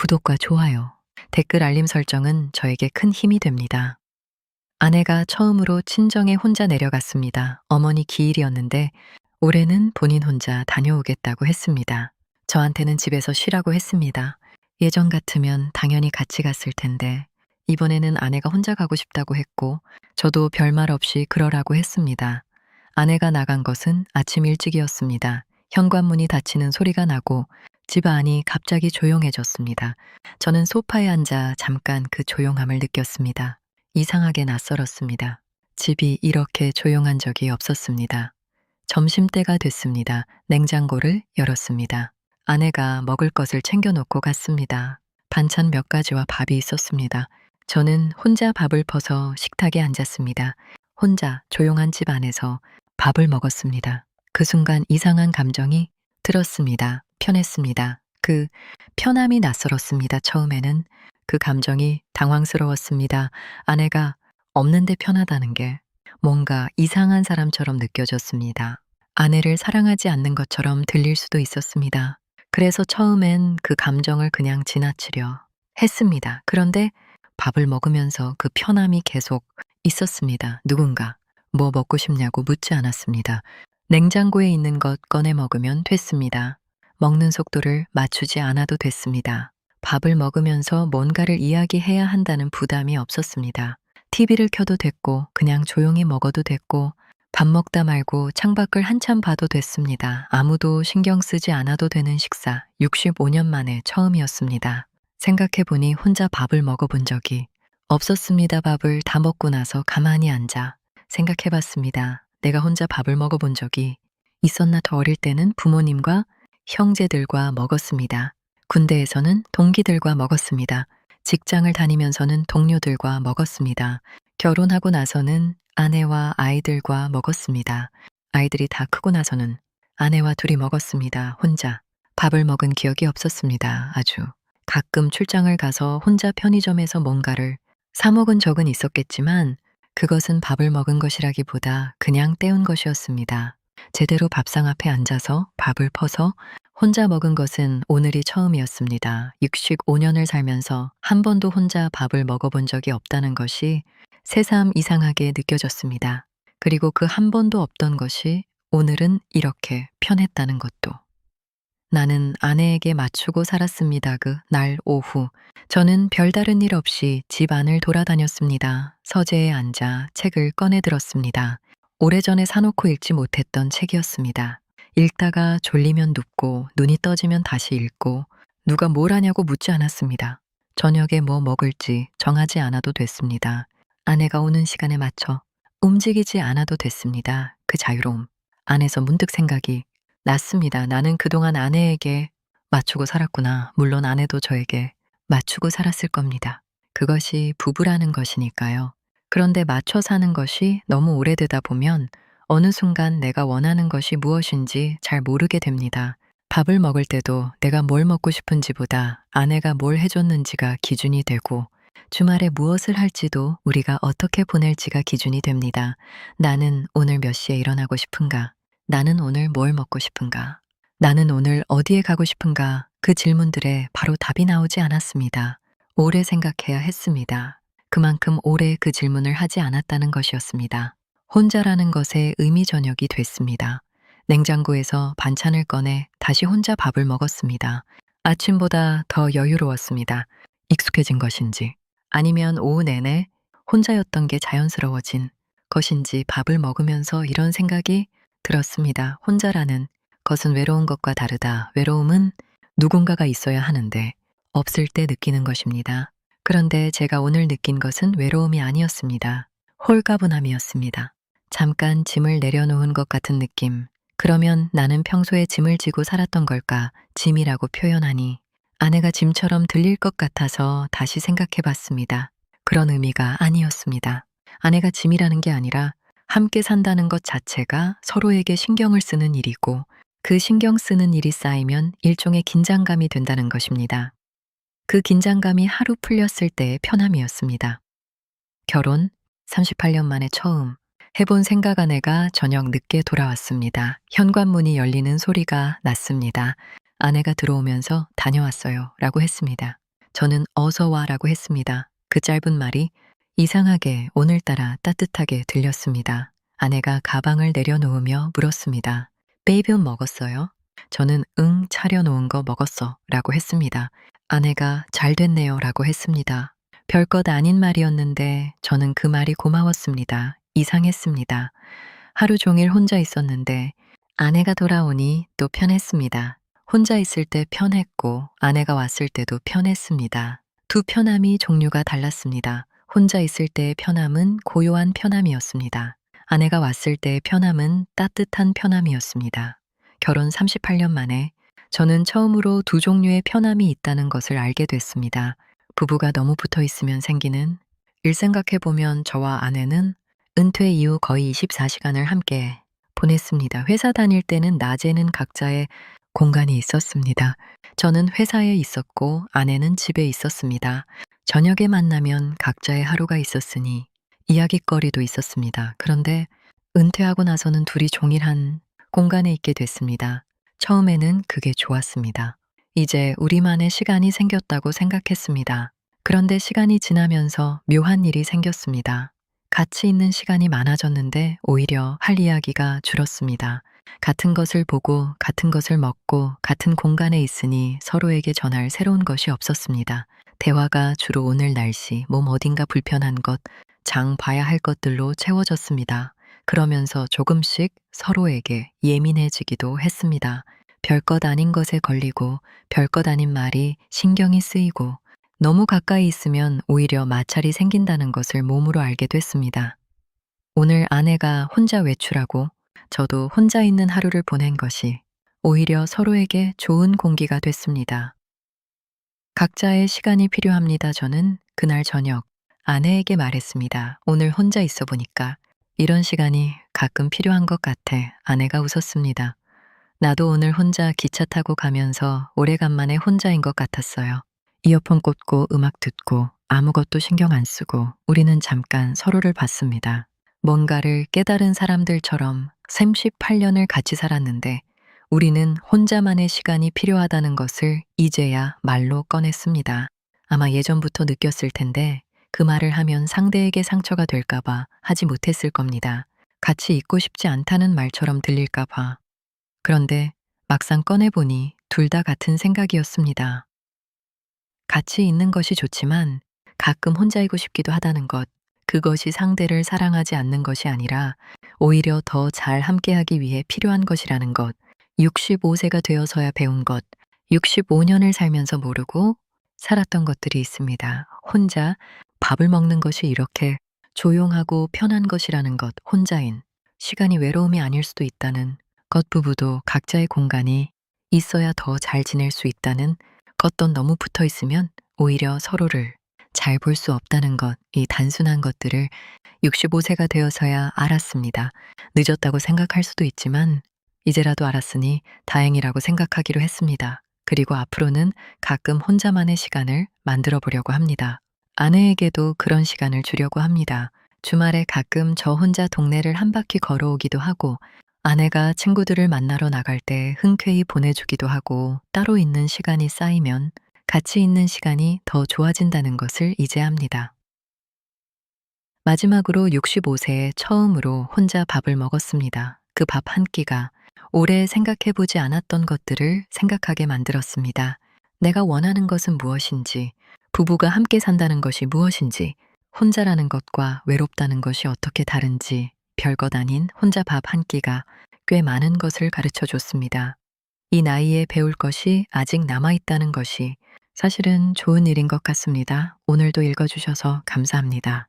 구독과 좋아요, 댓글 알림 설정은 저에게 큰 힘이 됩니다. 아내가 처음으로 친정에 혼자 내려갔습니다. 어머니 기일이었는데 올해는 본인 혼자 다녀오겠다고 했습니다. 저한테는 집에서 쉬라고 했습니다. 예전 같으면 당연히 같이 갔을 텐데 이번에는 아내가 혼자 가고 싶다고 했고 저도 별말 없이 그러라고 했습니다. 아내가 나간 것은 아침 일찍이었습니다. 현관문이 닫히는 소리가 나고 집 안이 갑자기 조용해졌습니다. 저는 소파에 앉아 잠깐 그 조용함을 느꼈습니다. 이상하게 낯설었습니다. 집이 이렇게 조용한 적이 없었습니다. 점심때가 됐습니다. 냉장고를 열었습니다. 아내가 먹을 것을 챙겨놓고 갔습니다. 반찬 몇 가지와 밥이 있었습니다. 저는 혼자 밥을 퍼서 식탁에 앉았습니다. 혼자 조용한 집 안에서 밥을 먹었습니다. 그 순간 이상한 감정이 들었습니다. 편했습니다. 그 편함이 낯설었습니다. 처음에는 그 감정이 당황스러웠습니다. 아내가 없는데 편하다는 게 뭔가 이상한 사람처럼 느껴졌습니다. 아내를 사랑하지 않는 것처럼 들릴 수도 있었습니다. 그래서 처음엔 그 감정을 그냥 지나치려 했습니다. 그런데 밥을 먹으면서 그 편함이 계속 있었습니다. 누군가 뭐 먹고 싶냐고 묻지 않았습니다. 냉장고에 있는 것 꺼내 먹으면 됐습니다. 먹는 속도를 맞추지 않아도 됐습니다. 밥을 먹으면서 뭔가를 이야기해야 한다는 부담이 없었습니다. TV를 켜도 됐고 그냥 조용히 먹어도 됐고 밥 먹다 말고 창밖을 한참 봐도 됐습니다. 아무도 신경 쓰지 않아도 되는 식사 65년 만에 처음이었습니다. 생각해보니 혼자 밥을 먹어본 적이 없었습니다. 밥을 다 먹고 나서 가만히 앉아 생각해봤습니다. 내가 혼자 밥을 먹어본 적이 있었나. 더 어릴 때는 부모님과 형제들과 먹었습니다. 군대에서는 동기들과 먹었습니다. 직장을 다니면서는 동료들과 먹었습니다. 결혼하고 나서는 아내와 아이들과 먹었습니다. 아이들이 다 크고 나서는 아내와 둘이 먹었습니다. 혼자 밥을 먹은 기억이 없었습니다. 아주 가끔 출장을 가서 혼자 편의점에서 뭔가를 사 먹은 적은 있었겠지만 그것은 밥을 먹은 것이라기보다 그냥 때운 것이었습니다. 제대로 밥상 앞에 앉아서 밥을 퍼서 혼자 먹은 것은 오늘이 처음이었습니다. 65년을 살면서 한 번도 혼자 밥을 먹어본 적이 없다는 것이 새삼 이상하게 느껴졌습니다. 그리고 그 한 번도 없던 것이 오늘은 이렇게 편했다는 것도. 나는 아내에게 맞추고 살았습니다. 그 날 오후 저는 별다른 일 없이 집 안을 돌아다녔습니다. 서재에 앉아 책을 꺼내 들었습니다. 오래전에 사놓고 읽지 못했던 책이었습니다. 읽다가 졸리면 눕고 눈이 떠지면 다시 읽고 누가 뭘 하냐고 묻지 않았습니다. 저녁에 뭐 먹을지 정하지 않아도 됐습니다. 아내가 오는 시간에 맞춰 움직이지 않아도 됐습니다. 그 자유로움 안에서 문득 생각이 났습니다. 나는 그동안 아내에게 맞추고 살았구나. 물론 아내도 저에게 맞추고 살았을 겁니다. 그것이 부부라는 것이니까요. 그런데 맞춰 사는 것이 너무 오래되다 보면 어느 순간 내가 원하는 것이 무엇인지 잘 모르게 됩니다. 밥을 먹을 때도 내가 뭘 먹고 싶은지보다 아내가 뭘 해줬는지가 기준이 되고 주말에 무엇을 할지도 우리가 어떻게 보낼지가 기준이 됩니다. 나는 오늘 몇 시에 일어나고 싶은가? 나는 오늘 뭘 먹고 싶은가? 나는 오늘 어디에 가고 싶은가? 그 질문들에 바로 답이 나오지 않았습니다. 오래 생각해야 했습니다. 그만큼 오래 그 질문을 하지 않았다는 것이었습니다. 혼자라는 것에 의미 저녁이 됐습니다. 냉장고에서 반찬을 꺼내 다시 혼자 밥을 먹었습니다. 아침보다 더 여유로웠습니다. 익숙해진 것인지 아니면 오후 내내 혼자였던 게 자연스러워진 것인지 밥을 먹으면서 이런 생각이 들었습니다. 혼자라는 것은 외로운 것과 다르다. 외로움은 누군가가 있어야 하는데 없을 때 느끼는 것입니다. 그런데 제가 오늘 느낀 것은 외로움이 아니었습니다. 홀가분함이었습니다. 잠깐 짐을 내려놓은 것 같은 느낌. 그러면 나는 평소에 짐을 지고 살았던 걸까? 짐이라고 표현하니 아내가 짐처럼 들릴 것 같아서 다시 생각해 봤습니다. 그런 의미가 아니었습니다. 아내가 짐이라는 게 아니라 함께 산다는 것 자체가 서로에게 신경을 쓰는 일이고 그 신경 쓰는 일이 쌓이면 일종의 긴장감이 된다는 것입니다. 그 긴장감이 하루 풀렸을 때의 편함이었습니다. 결혼 38년 만에 처음 해본 생각 아내가 저녁 늦게 돌아왔습니다. 현관문이 열리는 소리가 났습니다. 아내가 들어오면서 다녀왔어요 라고 했습니다. 저는 어서 와라고 했습니다. 그 짧은 말이 이상하게 오늘따라 따뜻하게 들렸습니다. 아내가 가방을 내려놓으며 물었습니다. 베이비온 먹었어요? 저는 응, 차려놓은 거 먹었어 라고 했습니다. 아내가 잘 됐네요 라고 했습니다. 별것 아닌 말이었는데 저는 그 말이 고마웠습니다. 이상했습니다. 하루 종일 혼자 있었는데 아내가 돌아오니 또 편했습니다. 혼자 있을 때 편했고 아내가 왔을 때도 편했습니다. 두 편함이 종류가 달랐습니다. 혼자 있을 때의 편함은 고요한 편함이었습니다. 아내가 왔을 때의 편함은 따뜻한 편함이었습니다. 결혼 38년 만에 저는 처음으로 두 종류의 편함이 있다는 것을 알게 됐습니다. 부부가 너무 붙어 있으면 생기는 일 생각해보면 저와 아내는 은퇴 이후 거의 24시간을 함께 보냈습니다. 회사 다닐 때는 낮에는 각자의 공간이 있었습니다. 저는 회사에 있었고 아내는 집에 있었습니다. 저녁에 만나면 각자의 하루가 있었으니 이야깃거리도 있었습니다. 그런데 은퇴하고 나서는 둘이 동일한 공간에 있게 됐습니다. 처음에는 그게 좋았습니다. 이제 우리만의 시간이 생겼다고 생각했습니다. 그런데 시간이 지나면서 묘한 일이 생겼습니다. 같이 있는 시간이 많아졌는데 오히려 할 이야기가 줄었습니다. 같은 것을 보고 같은 것을 먹고 같은 공간에 있으니 서로에게 전할 새로운 것이 없었습니다. 대화가 주로 오늘 날씨, 몸 어딘가 불편한 것, 장 봐야 할 것들로 채워졌습니다. 그러면서 조금씩 서로에게 예민해지기도 했습니다. 별것 아닌 것에 걸리고 별것 아닌 말이 신경이 쓰이고 너무 가까이 있으면 오히려 마찰이 생긴다는 것을 몸으로 알게 됐습니다. 오늘 아내가 혼자 외출하고 저도 혼자 있는 하루를 보낸 것이 오히려 서로에게 좋은 공기가 됐습니다. 각자의 시간이 필요합니다. 저는 그날 저녁 아내에게 말했습니다. 오늘 혼자 있어 보니까 이런 시간이 가끔 필요한 것 같아. 아내가 웃었습니다. 나도 오늘 혼자 기차 타고 가면서 오래간만에 혼자인 것 같았어요. 이어폰 꽂고 음악 듣고 아무것도 신경 안 쓰고 우리는 잠깐 서로를 봤습니다. 뭔가를 깨달은 사람들처럼 38년을 같이 살았는데 우리는 혼자만의 시간이 필요하다는 것을 이제야 말로 꺼냈습니다. 아마 예전부터 느꼈을 텐데 그 말을 하면 상대에게 상처가 될까봐 하지 못했을 겁니다. 같이 있고 싶지 않다는 말처럼 들릴까봐. 그런데 막상 꺼내보니 둘 다 같은 생각이었습니다. 같이 있는 것이 좋지만 가끔 혼자이고 싶기도 하다는 것. 그것이 상대를 사랑하지 않는 것이 아니라 오히려 더 잘 함께하기 위해 필요한 것이라는 것. 65세가 되어서야 배운 것. 65년을 살면서 모르고 살았던 것들이 있습니다. 혼자 밥을 먹는 것이 이렇게 조용하고 편한 것이라는 것. 혼자인 시간이 외로움이 아닐 수도 있다는 것. 부부도 각자의 공간이 있어야 더 잘 지낼 수 있다는 것. 너무 붙어 있으면 오히려 서로를 잘 볼 수 없다는 것. 이 단순한 것들을 65세가 되어서야 알았습니다. 늦었다고 생각할 수도 있지만 이제라도 알았으니 다행이라고 생각하기로 했습니다. 그리고 앞으로는 가끔 혼자만의 시간을 만들어 보려고 합니다. 아내에게도 그런 시간을 주려고 합니다. 주말에 가끔 저 혼자 동네를 한 바퀴 걸어오기도 하고 아내가 친구들을 만나러 나갈 때 흔쾌히 보내주기도 하고 따로 있는 시간이 쌓이면 같이 있는 시간이 더 좋아진다는 것을 이제 압니다. 마지막으로 65세에 처음으로 혼자 밥을 먹었습니다. 그 밥 한 끼가 오래 생각해보지 않았던 것들을 생각하게 만들었습니다. 내가 원하는 것은 무엇인지, 부부가 함께 산다는 것이 무엇인지, 혼자라는 것과 외롭다는 것이 어떻게 다른지, 별것 아닌 혼자 밥 한 끼가 꽤 많은 것을 가르쳐 줬습니다. 이 나이에 배울 것이 아직 남아있다는 것이 사실은 좋은 일인 것 같습니다. 오늘도 읽어주셔서 감사합니다.